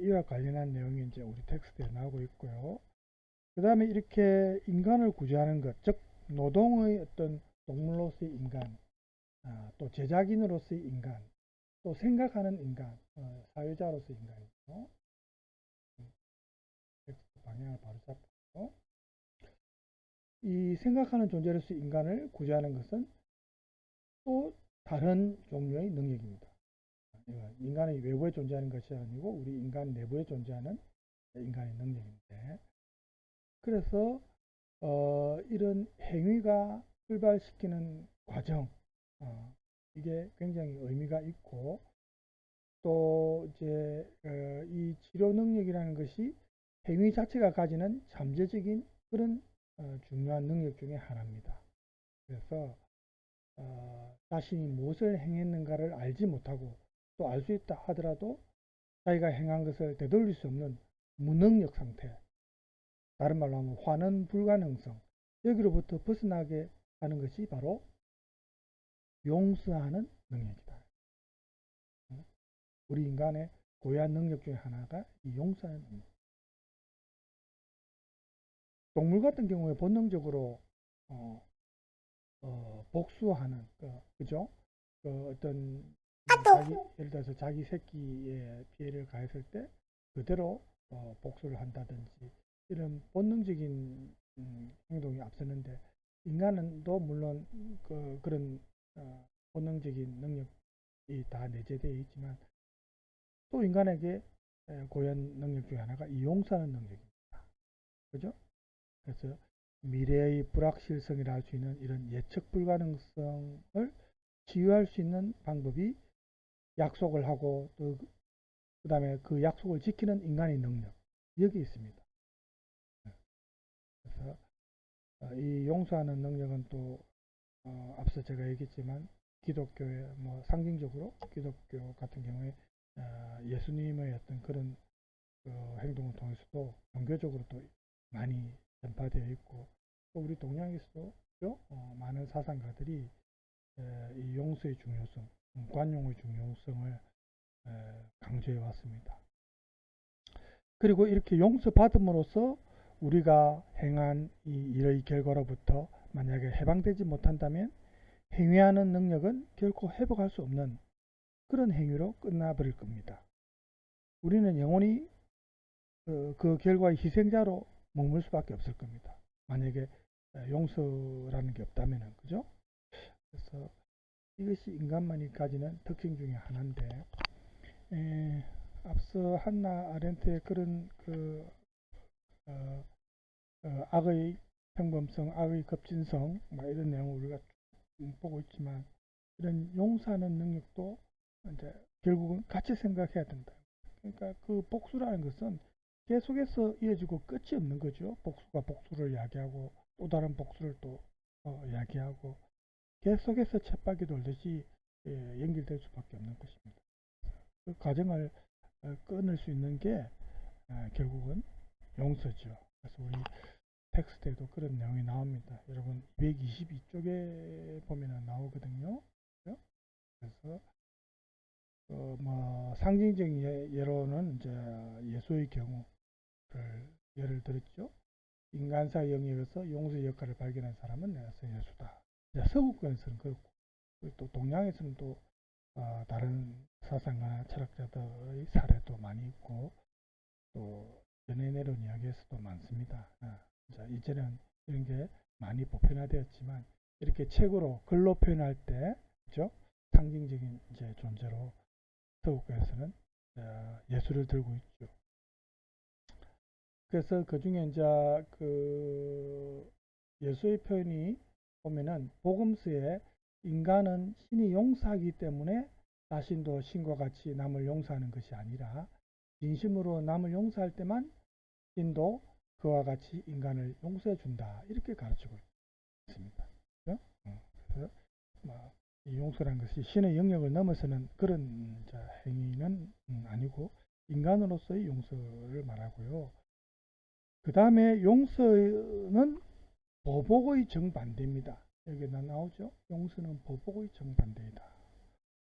이와 관련한 내용이 이제 우리 텍스트에 나오고 있고요. 그 다음에 이렇게 인간을 구제하는 것, 즉 노동의 어떤 동물로서의 인간, 또 제작인으로서의 인간, 또 생각하는 인간, 사회자로서의 인간이죠. 텍스트 방향을 바로 잡고 이 생각하는 존재로서의 인간을 구제하는 것은 또 다른 종류의 능력입니다. 인간의 외부에 존재하는 것이 아니고 우리 인간 내부에 존재하는 인간의 능력인데, 그래서 이런 행위가 출발시키는 과정, 이게 굉장히 의미가 있고, 또 이제 이 치료 능력이라는 것이 행위 자체가 가지는 잠재적인 그런 중요한 능력 중에 하나입니다. 그래서 자신이 무엇을 행했는가를 알지 못하고 또 알 수 있다 하더라도 자기가 행한 것을 되돌릴 수 없는 무능력 상태, 다른 말로 하면 환원 불가능성, 여기로부터 벗어나게 하는 것이 바로 용서하는 능력이다. 우리 인간의 고유한 능력 중에 하나가 이 용서하는 능력. 동물 같은 경우에 본능적으로 복수하는, 그죠? 어떤 예를 들어서 자기 새끼에 피해를 가했을 때 그대로 복수를 한다든지 이런 본능적인 행동이 앞서는데, 인간은 또 물론 그런 본능적인 능력이 다 내재되어 있지만 또 인간에게 고유한 능력 중에 하나가 이 용서하는 능력입니다. 그죠? 그래서 미래의 불확실성이라 할 수 있는 이런 예측 불가능성을 치유할 수 있는 방법이 약속을 하고 또 그 다음에 그 약속을 지키는 인간의 능력, 여기 있습니다. 그래서 이 용서하는 능력은 또 앞서 제가 얘기했지만 기독교의 뭐 상징적으로 기독교 같은 경우에 예수님의 어떤 그런 행동을 통해서도 종교적으로 또 많이 전파되어 있고, 또 우리 동양에서도 많은 사상가들이 이 용서의 중요성, 관용의 중요성을 강조해 왔습니다. 그리고 이렇게 용서받음으로써 우리가 행한 이 일의 결과로부터 만약에 해방되지 못한다면 행위하는 능력은 결코 회복할 수 없는 그런 행위로 끝나버릴 겁니다. 우리는 영원히 그 결과의 희생자로 머물 수밖에 없을 겁니다. 만약에 용서라는 게 없다면은, 그죠? 그래서 이것이 인간만이 가지는 특징 중에 하나인데, 앞서 한나 아렌트의 그런 악의 평범성, 악의 급진성, 이런 내용을 우리가 보고 있지만, 이런 용서하는 능력도 이제 결국은 같이 생각해야 된다. 그러니까 그 복수라는 것은 계속해서 이어지고 끝이 없는 거죠. 복수가 복수를 야기하고 또 다른 복수를 또 야기하고 계속해서 쳇바퀴 돌듯이 연결될 수밖에 없는 것입니다. 그 과정을 끊을 수 있는 게 결국은 용서죠. 그래서 우리 텍스트에도 그런 내용이 나옵니다. 여러분 222쪽에 보면 나오거든요. 그래서 뭐 상징적인 예로는 이제 예수의 경우를 예를 들었죠. 인간사 영역에서 용서의 역할을 발견한 사람은 예수다. 서구권에서는 그렇고 또 동양에서는 또 다른 사상가나 철학자들의 사례도 많이 있고 또 연애내론 이야기에서도 많습니다. 이제는 이런 게 많이 보편화되었지만 이렇게 책으로 글로 표현할 때 그죠? 상징적인 이제 존재로 서구권에서는 예수를 들고 있죠. 그래서 그 중에 이제 그 예수의 표현이 보면은 복음서에 인간은 신이 용서하기 때문에 자신도 신과 같이 남을 용서하는 것이 아니라 진심으로 남을 용서할 때만 신도 그와 같이 인간을 용서해 준다. 이렇게 가르치고 있습니다. 그렇죠? 그래서 이 용서라는 것이 신의 영역을 넘어서는 그런 행위는 아니고 인간으로서의 용서를 말하고요. 그 다음에 용서는 보복의 정반대입니다. 여기 나오죠. 용서는 보복의 정반대이다.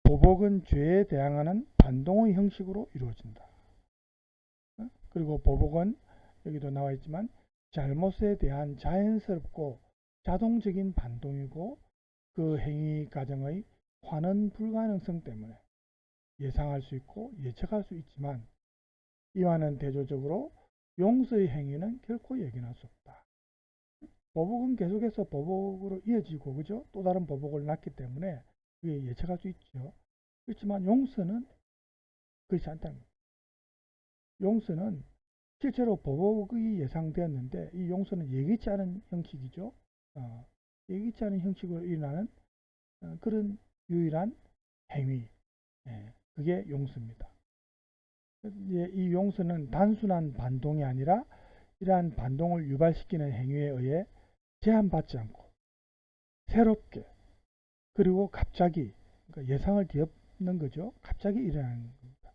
보복은 죄에 대항하는 반동의 형식으로 이루어진다. 그리고 보복은 여기도 나와 있지만 잘못에 대한 자연스럽고 자동적인 반동이고 그 행위 과정의 환원 불가능성 때문에 예상할 수 있고 예측할 수 있지만 이와는 대조적으로 용서의 행위는 결코 예견할 수 없다. 보복은 계속해서 보복으로 이어지고 그죠? 또 다른 보복을 낳기 때문에 그게 예측할 수 있죠. 그렇지만 용서는 그렇지 않다는 거예요. 용서는 실제로 보복이 예상되었는데 이 용서는 예기치 않은 형식이죠. 예기치 않은 형식으로 일어나는 그런 유일한 행위, 그게 용서입니다. 이 용서는 단순한 반동이 아니라 이러한 반동을 유발시키는 행위에 의해 제한받지 않고 새롭게 그리고 갑자기 그러니까 예상을 뒤엎는 거죠. 갑자기 일어나는 겁니다.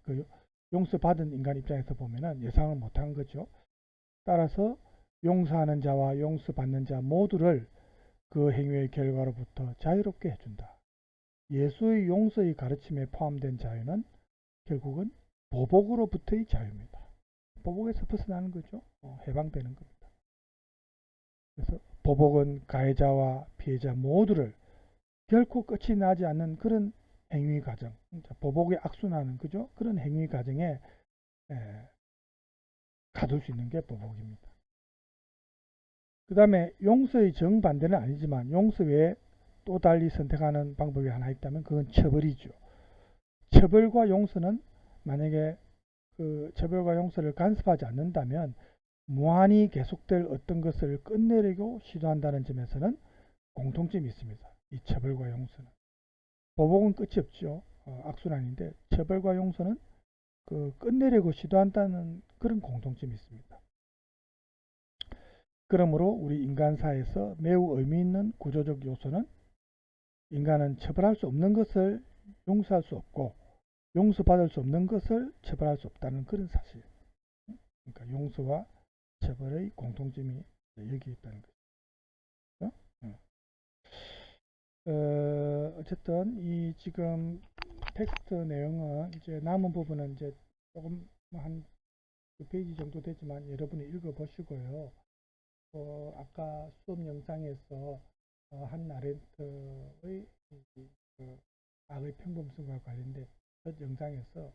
그 용서받은 인간 입장에서 보면은 예상을 못한 거죠. 따라서 용서하는 자와 용서받는 자 모두를 그 행위의 결과로부터 자유롭게 해준다. 예수의 용서의 가르침에 포함된 자유는 결국은 보복으로부터의 자유입니다. 보복에서 벗어나는 거죠. 해방되는 겁니다. 그래서 보복은 가해자와 피해자 모두를 결코 끝이 나지 않는 그런 행위 과정, 보복에 악순하는 그죠? 그런 행위 과정에 가둘 수 있는 게 보복입니다. 그 다음에 용서의 정반대는 아니지만 용서 외에 또 달리 선택하는 방법이 하나 있다면 그건 처벌이죠. 처벌과 용서는 만약에 그 처벌과 용서를 간섭하지 않는다면 무한히 계속될 어떤 것을 끝내려고 시도한다는 점에서는 공통점이 있습니다. 이 처벌과 용서는. 보복은 끝이 없죠. 악순환인데 처벌과 용서는 그 끝내려고 시도한다는 그런 공통점이 있습니다. 그러므로 우리 인간사에서 매우 의미 있는 구조적 요소는 인간은 처벌할 수 없는 것을 용서할 수 없고 용서받을 수 없는 것을 처벌할 수 없다는 그런 사실. 그러니까 용서와 처벌의 공통점이 여기 있다는 거죠. 어쨌든 이 지금 텍스트 내용은 이제 남은 부분은 이제 조금 한 2페이지 정도 되지만 여러분이 읽어 보시고요. 아까 수업 영상에서 한나 아렌트의 그 악의 평범성과 관련된 첫 영상에서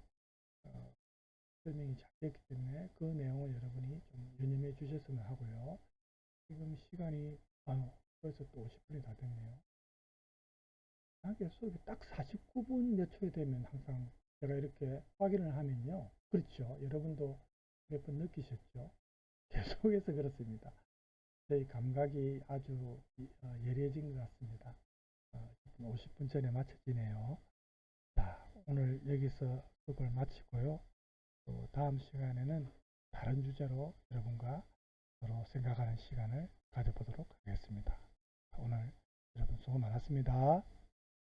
설명이 잘 됐기 때문에 그 내용을 여러분이 좀 유념해 주셨으면 하고요. 지금 시간이 벌써 또 50분이 다 됐네요. 만약에 수업이 딱 49분 몇 초에 되면 항상 제가 이렇게 확인을 하면요. 그렇죠. 여러분도 몇 번 느끼셨죠. 계속해서 그렇습니다. 저희 감각이 아주 예리해진 것 같습니다. 50분 전에 마쳐지네요. 자, 오늘 여기서 수업을 마치고요. 또 다음 시간에는 다른 주제로 여러분과 서로 생각하는 시간을 가져보도록 하겠습니다. 오늘 여러분 수고 많았습니다.